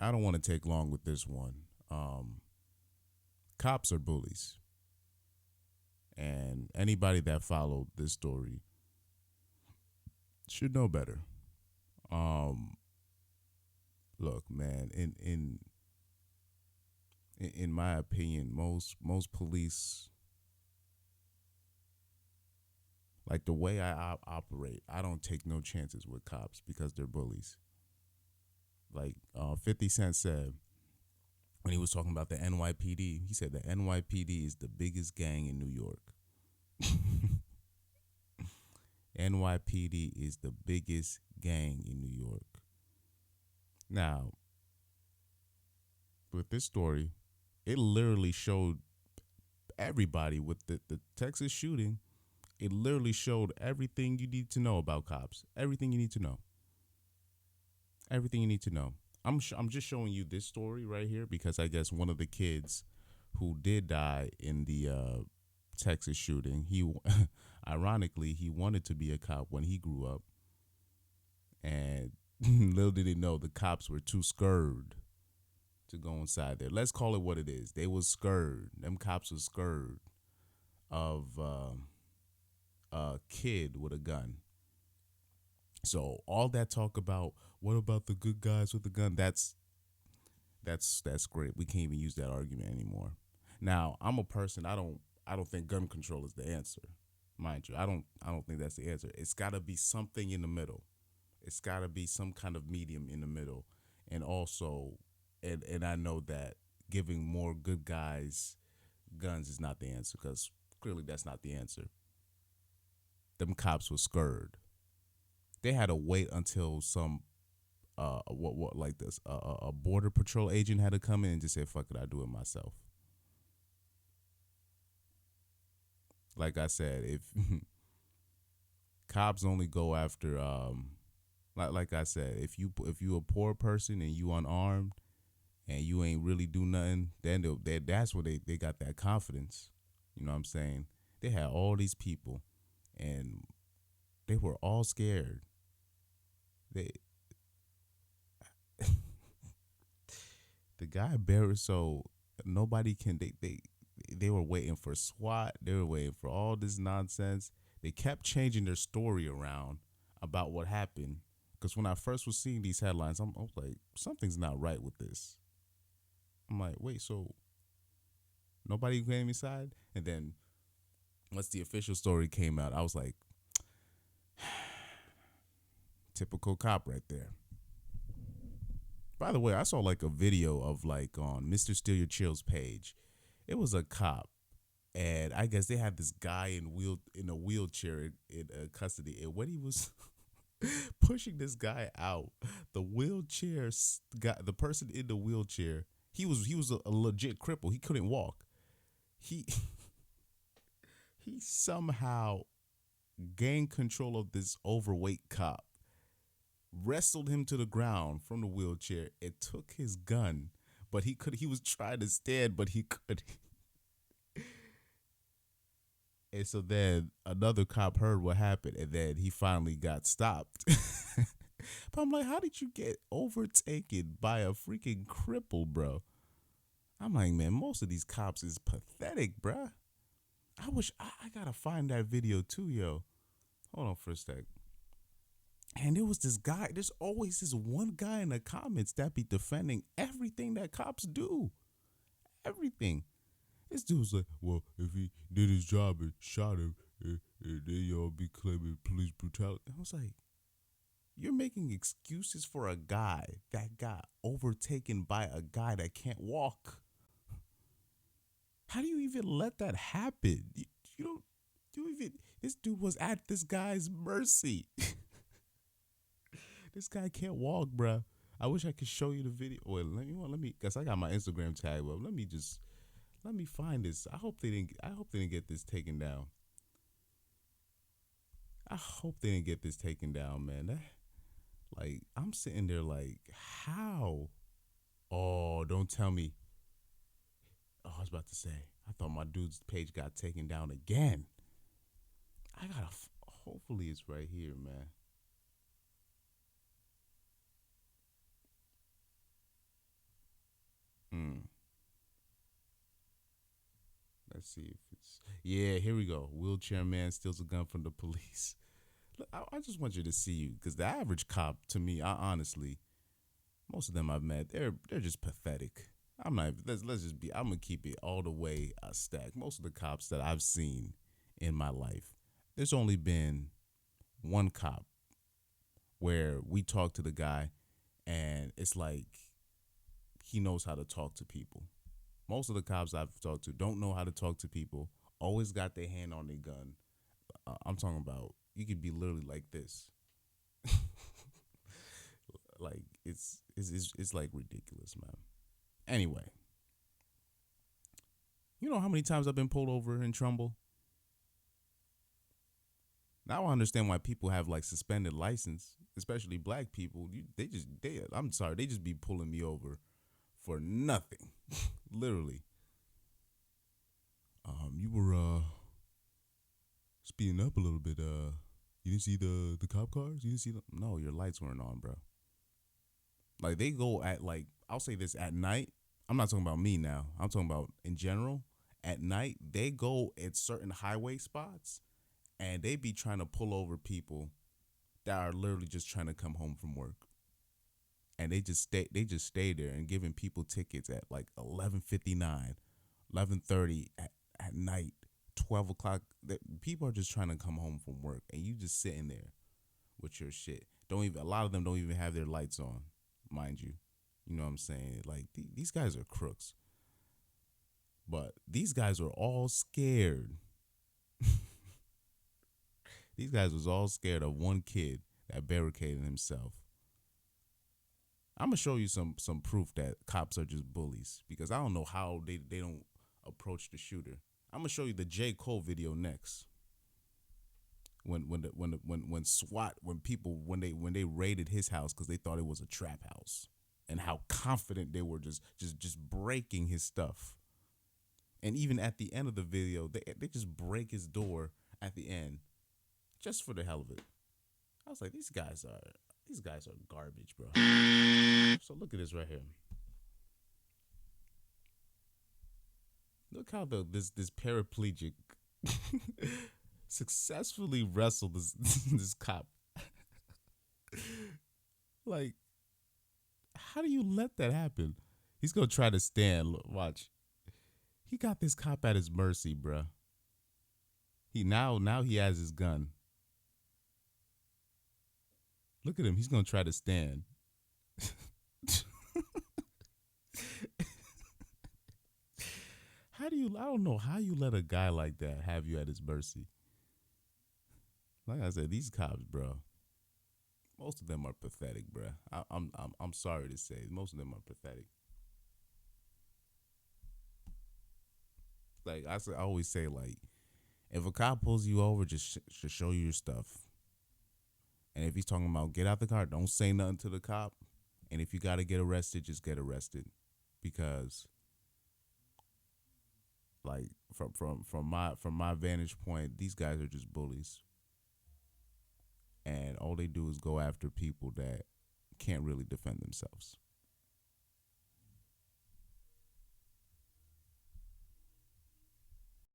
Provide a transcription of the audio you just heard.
I don't want to take long with this one. Cops are bullies, and anybody that followed this story should know better. Um, Look, man, in my opinion, most police, like the way I operate, I don't take no chances with cops because they're bullies. Like 50 Cent said when he was talking about the NYPD, he said the NYPD is the biggest gang in New York. NYPD is the biggest gang in New York. Now, with this story, it literally showed everybody with the Texas shooting. It literally showed everything you need to know about cops. Everything you need to know. Everything you need to know. I'm just showing you this story right here because I guess one of the kids who did die in the Texas shooting, he ironically he wanted to be a cop when he grew up, and little did he know the cops were too scared to go inside there. Let's call it what it is. They was scared. Them cops was scared of a kid with a gun. So all that talk about what about the good guys with the gun? That's great. We can't even use that argument anymore. Now I'm a person. I don't think gun control is the answer. Mind you, I don't think that's the answer. It's got to be something in the middle. It's got to be some kind of medium in the middle, and also, and I know that giving more good guys guns is not the answer because clearly that's not the answer. Them cops were scared. They had to wait until some what like this a border patrol agent had to come in and just say fuck it, I do it myself. Like I said, if cops only go after like I said, if you a poor person and you unarmed and you ain't really do nothing, then that's where they got that confidence. You know what I'm saying? They had all these people and they were all scared. They the guy buried so nobody can they were waiting for SWAT, they were waiting for all this nonsense. They kept changing their story around about what happened. Because when I first was seeing these headlines, I was like, something's not right with this. I'm like, wait, so nobody came inside? And then once the official story came out, I was like, typical cop right there. By the way, I saw like a video of like on Mr. Steal Your Chill's page. It was a cop, and I guess they had this guy in a wheelchair in custody, and when he was pushing this guy out, the got the person in the wheelchair. He was a legit cripple. He couldn't walk. He he somehow gained control of this overweight cop, wrestled him to the ground from the wheelchair, and took his gun. But he was trying to stand, but he could. And so then another cop heard what happened, and then he finally got stopped. But I'm like, how did you get overtaken by a freaking cripple, bro? I'm like, man, most of these cops is pathetic, bruh. I gotta find that video too, yo. Hold on for a sec. And there was this guy. There's always this one guy in the comments that be defending everything that cops do. Everything. This dude's like, well, if he did his job and shot him, then y'all be claiming police brutality. I was like, you're making excuses for a guy that got overtaken by a guy that can't walk. How do you even let that happen? You don't. You even. This dude was at this guy's mercy. This guy can't walk, bruh. I wish I could show you the video. Wait, let me, cause I got my Instagram tag up. Let me find this. I hope they didn't get this taken down. I hope they didn't get this taken down, man. Like, I'm sitting there like, how? Oh, don't tell me. Oh, I was about to say. I thought my dude's page got taken down again. Hopefully it's right here, man. 'Cause, Let's see if it's. Yeah, here we go. Wheelchair man steals a gun from the police. Look, I just want you to see you, because the average cop, to me, honestly, most of them I've met, they're just pathetic. I'm not. Let's just be. I'm gonna keep it all the way a stack. Most of the cops that I've seen in my life, there's only been one cop where we talked to the guy, and it's like he knows how to talk to people. Most of the cops I've talked to don't know how to talk to people. Always got their hand on their gun. I'm talking about you could be literally like this. Like it's like ridiculous, man. Anyway, you know how many times I've been pulled over in Trumbull? Now I understand why people have like suspended license, especially black people. I'm sorry, they just be pulling me over for nothing, literally. You were speeding up a little bit. You didn't see the cop cars? You didn't see them? No, your lights weren't on, bro. Like they go at like I'll say this at night. I'm not talking about me now. I'm talking about in general. At night, they go at certain highway spots and they be trying to pull over people that are literally just trying to come home from work. And they just stay there and giving people tickets at like 11:59, 11:30 at night, 12 o'clock. People are just trying to come home from work and you just sitting there with your shit. Don't even A lot of them don't even have their lights on, mind you. You know what I'm saying? Like these guys are crooks. But these guys are all scared. These guys was all scared of one kid that barricaded himself. I'm gonna show you some proof that cops are just bullies because I don't know how they don't approach the shooter. I'm gonna show you the J. Cole video next. When SWAT when they raided his house because they thought it was a trap house and how confident they were just breaking his stuff. And even at the end of the video, they just break his door at the end just for the hell of it. I was like, these guys are garbage, bro. So look at this right here. Look how this paraplegic successfully wrestled this this cop. Like, how do you let that happen? He's gonna try to stand. Look, watch. He got this cop at his mercy, bruh. Now he has his gun. Look at him. He's gonna try to stand. I don't know how you let a guy like that have you at his mercy. Like I said, these cops, bro. Most of them are pathetic, bro. I'm sorry to say, most of them are pathetic. Like I always say, like if a cop pulls you over, just show you your stuff. And if he's talking about get out the car, don't say nothing to the cop. And if you got to get arrested, just get arrested, because like from my vantage point, these guys are just bullies, and all they do is go after people that can't really defend themselves.